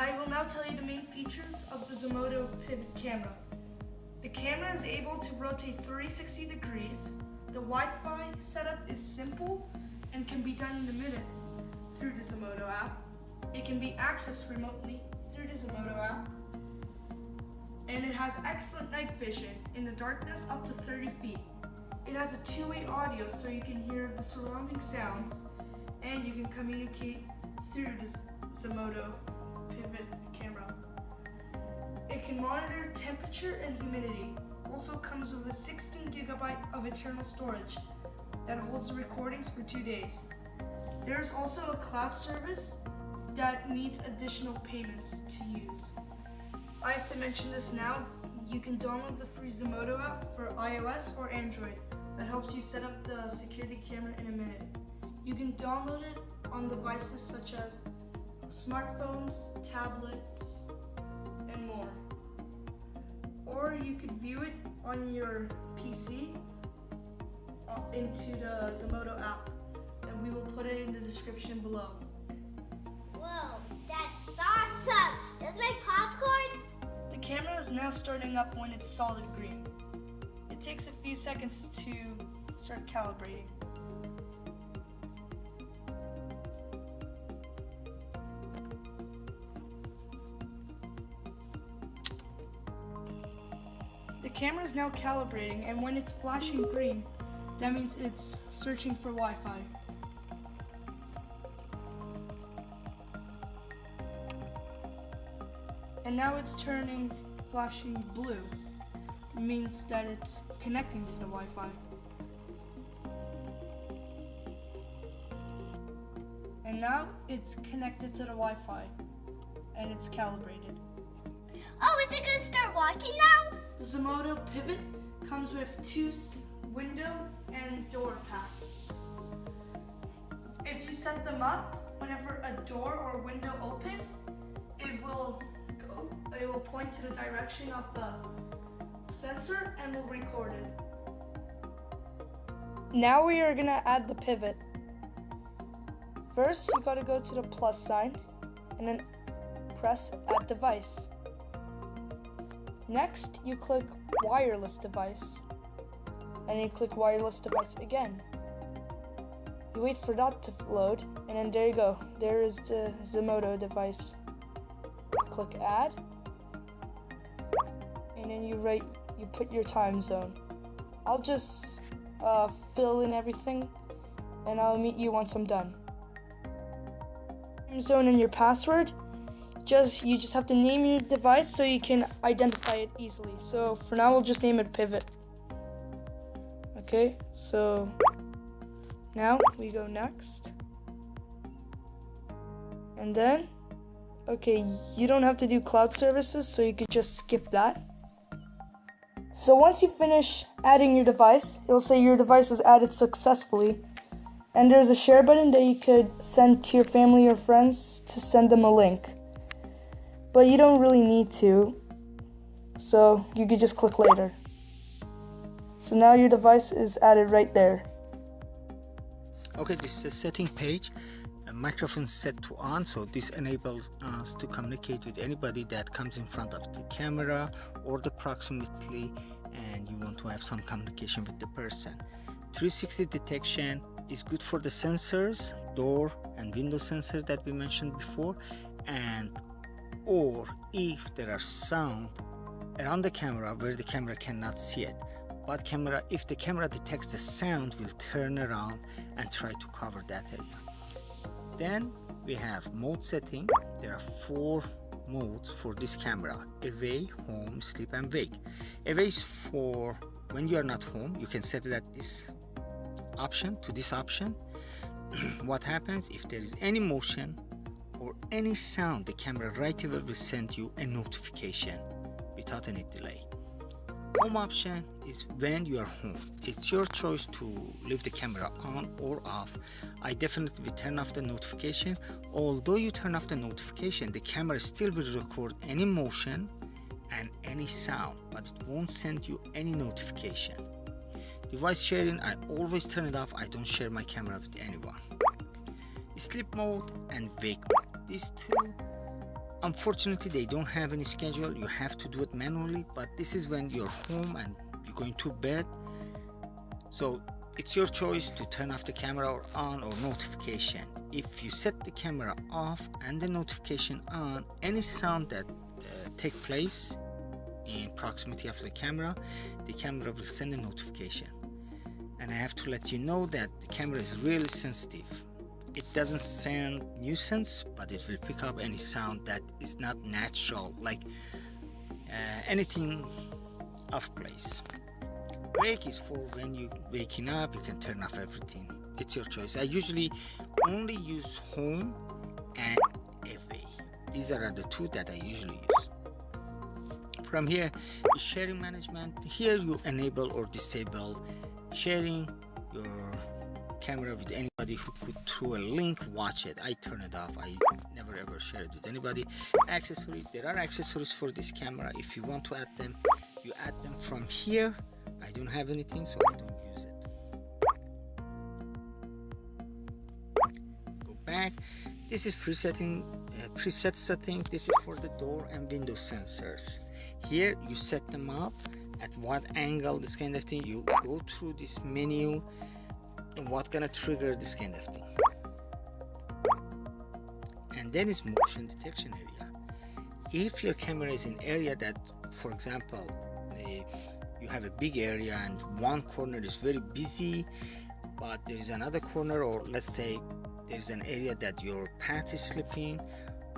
I will now tell you the main features of the Zmodo Pivot camera. The camera is able to rotate 360 degrees. The Wi-Fi setup is simple and can be done in a minute through the Zmodo app. It can be accessed remotely through the Zmodo app. And it has excellent night vision in the darkness up to 30 feet. It has a two-way audio so you can hear the surrounding sounds and you can communicate through the Zmodo Pivot camera. It can monitor temperature and humidity. Also comes with a 16 gigabyte of internal storage that holds the recordings for 2 days. There's also a cloud service that needs additional payments to use. I have to mention this now. You can download the free Zmodo app for iOS or Android that helps you set up the security camera in a minute. You can download it on devices such as smartphones, tablets, and more. Or you could view it on your PC into the Zmodo app, and we will put it in the description below. Whoa, that's awesome! Let's make popcorn? The camera is now starting up when it's solid green. It takes a few seconds to start calibrating. The camera is now calibrating, and when it's flashing green, that means it's searching for Wi-Fi. And now it's flashing blue. It means that it's connecting to the Wi-Fi. And now it's connected to the Wi-Fi, and it's calibrated. Oh, is it gonna start walking now? The Zmodo Pivot comes with 2 window and door packs. If you set them up, whenever a door or window opens, it will point to the direction of the sensor and will record it. Now we are gonna add the pivot. First, you gotta go to the plus sign and then press add device. Next, you click wireless device, and you click wireless device again. You wait for that to load, and then there you go. There is the Zmodo device. Click add, and then you put your time zone. I'll just fill in everything, and I'll meet you once I'm done. Time zone and your password. You just have to name your device so you can identify it easily. So for now, we'll just name it Pivot. Okay, so now we go next. And then, okay, you don't have to do cloud services, so you could just skip that. So once you finish adding your device, it'll say your device is added successfully. And there's a share button that you could send to your family or friends to send them a link. But you don't really need to, so you could just click later. So now your device is added right there. Okay, this is a setting page. A microphone set to on, so this enables us to communicate with anybody that comes in front of the camera or the proximity, and you want to have some communication with the person. 360 detection is good for the sensors, door and window sensor that we mentioned before, and or if there are sound around the camera where the camera cannot see it, but if the camera detects the sound, will turn around and try to cover that area. Then we have mode setting. There are 4 modes for this camera: away, home, sleep, and wake. Away is for when you are not home. You can set it at this option to this option. What happens if there is any motion or any sound, the camera right away will send you a notification without any delay. Home option is when you are home. It's your choice to leave the camera on or off. I definitely will turn off the notification. Although you turn off the notification, the camera still will record any motion and any sound, but it won't send you any notification. Device sharing, I always turn it off. I don't share my camera with anyone. Sleep mode and wake mode. These 2 Unfortunately, they don't have any schedule. You have to do it manually, but this is when you're home and you're going to bed. So it's your choice to turn off the camera or on or notification. If you set the camera off and the notification on, any sound that take place in proximity of the camera will send a notification. And I have to let you know that the camera is really sensitive. It doesn't send nuisance, but it will pick up any sound that is not natural, like anything off place. Wake is for when you waking up, you can turn off everything. It's your choice. I usually only use home and away. These are the two that I usually use. From here is sharing management. Here you enable or disable sharing your camera with anybody who could through a link watch it. I turn it off. I never ever share it with anybody. Accessories. There are accessories for this camera. If you want to add them, you add them from here. I don't have anything, so I don't use it. Go back. This is preset setting. This is for the door and window sensors. Here you set them up at what angle, this kind of thing. You go through this menu and what's gonna trigger this kind of thing. And then is motion detection area. If your camera is in area that, for example, you have a big area and one corner is very busy, but there is another corner, or let's say there is an area that your path is slipping,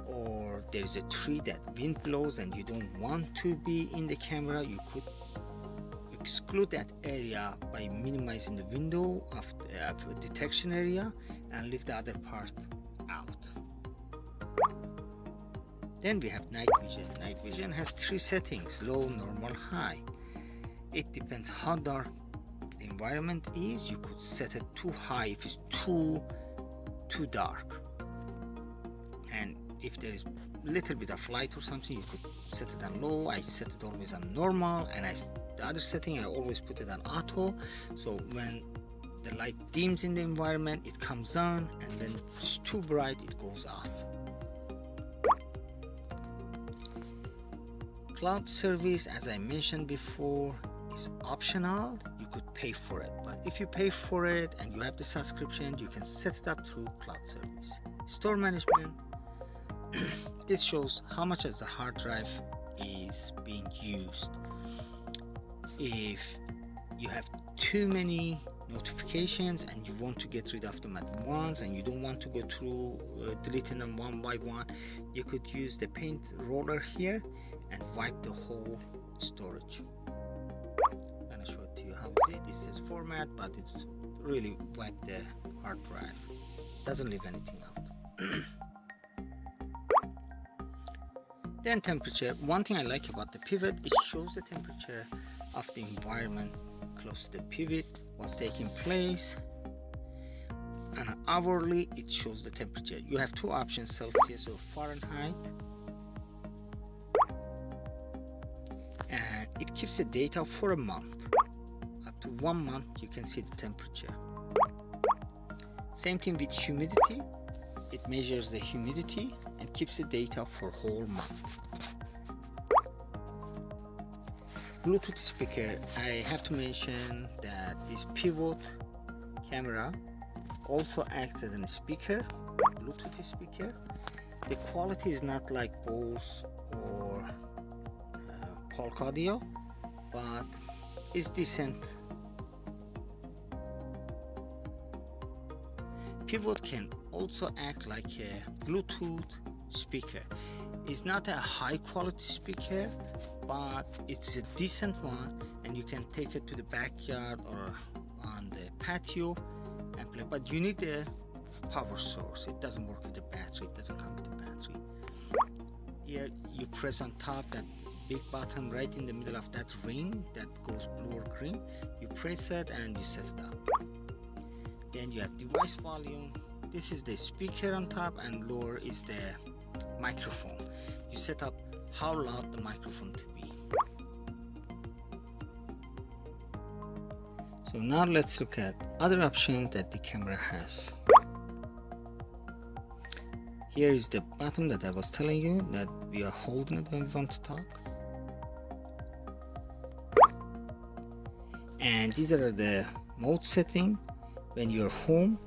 or there is a tree that wind blows and you don't want to be in the camera, you could exclude that area by minimizing the window of the detection area and leave the other part out. Then we have night vision. Night vision has three settings: low, normal, high. It depends how dark the environment is. You could set it too high if it's too dark, and if there is a little bit of light or something, you could set it on low. I set it always on normal, and the other setting I always put it on auto, so when the light dims in the environment it comes on, and when it's too bright it goes off. Cloud service, as I mentioned before, is optional. You could pay for it, but if you pay for it and you have the subscription, you can set it up through cloud service. Store management. This shows how much of the hard drive is being used. If you have too many notifications and you want to get rid of them at once and you don't want to go through deleting them one by one, you could use the paint roller here and wipe the whole storage. I'm gonna show it to you how it is. This says format, but it's really wipe the hard drive. Doesn't leave anything out. Then temperature. One thing I like about the pivot, it shows the temperature of the environment close to the pivot, what's taking place, and hourly it shows the temperature. You have two options, Celsius or Fahrenheit, and it keeps the data for a month. Up to 1 month you can see the temperature. Same thing with humidity. It measures the humidity and keeps the data for whole month. Bluetooth speaker. I have to mention that this pivot camera also acts as a speaker, Bluetooth speaker. The quality is not like Bose or Polk Audio, but it's decent. Pivot can also act like a Bluetooth speaker. It's not a high quality speaker, but it's a decent one, and you can take it to the backyard or on the patio and play. But you need a power source. It doesn't work with the battery. It doesn't come with the battery. Here you press on top that big button right in the middle of that ring that goes blue or green. You press it and you set it up. Then you have device volume. This is the speaker on top, and lower is the microphone. You set up how loud the microphone to be. So now let's look at other options that the camera has. Here is the button that I was telling you that we are holding it when we want to talk. And these are the mode setting. When you're home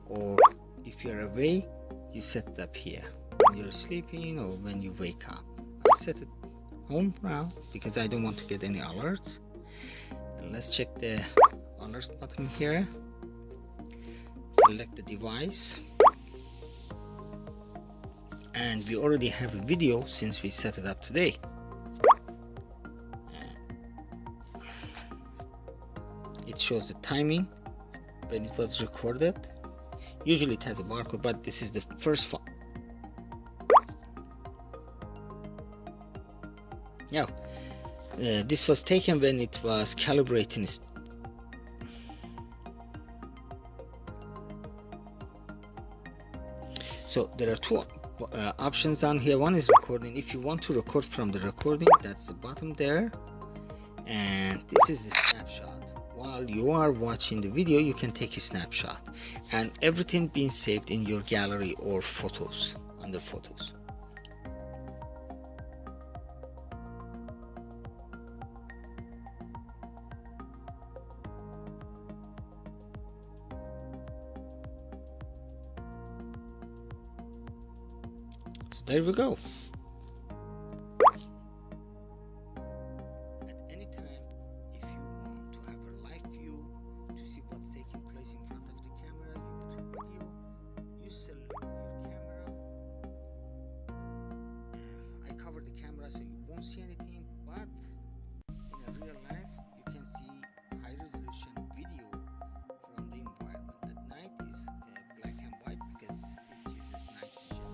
or if you're away, you set it up here. When you're sleeping or when you wake up. I set it home now because I don't want to get any alerts. And let's check the alert button here. Select the device. And we already have a video since we set it up today. It shows the timing when it was recorded. Usually it has a barcode, but this is the first file. Now, this was taken when it was calibrating. So there are two options down here. One is recording. If you want to record from the recording, that's the bottom there, and this is the snapshot. While you are watching the video, you can take a snapshot and everything being saved in your gallery or photos, under photos. So there we go. At any time, if you want to have a live view to see what's taking place in front of the camera, you go to video, you select your camera. I cover the camera so you won't see anything, but in a real life, you can see high resolution video from the environment. At night is black and white because it uses night vision,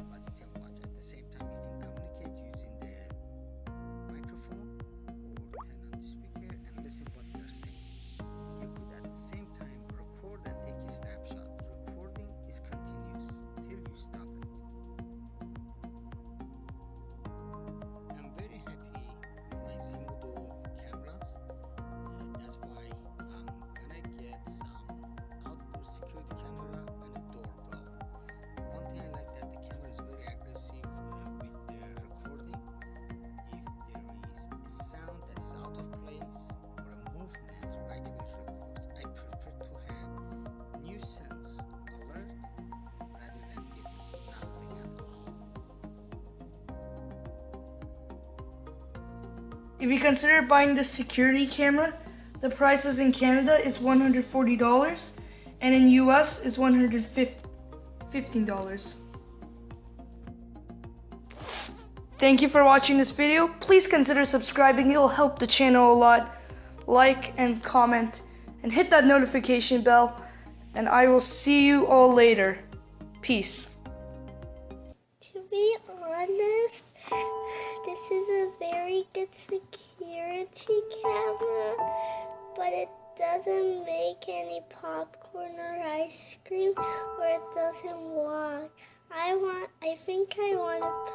but you can watch. At the same time, you can communicate using the microphone or turn on the speaker and listen what they're saying. You could at the same time record and take a snapshot. Recording is continuous till you stop it. I'm very happy with my Zmodo cameras. That's why I'm gonna get some outdoor security camera and a doorbell. One thing I like that the camera is very aggressive with the recording. If there is a sound that is out of place or a movement, right away it records. I prefer to have nuisance alert rather than getting nothing at all. If you consider buying this security camera, the prices in Canada is $140 and in US is $115. Thank you for watching this video. Please consider subscribing. It'll help the channel a lot. Like and comment and hit that notification bell. And I will see you all later. Peace. To be honest, this is a very good security camera, but it doesn't make any popcorn or ice cream, or it doesn't walk. I think I want to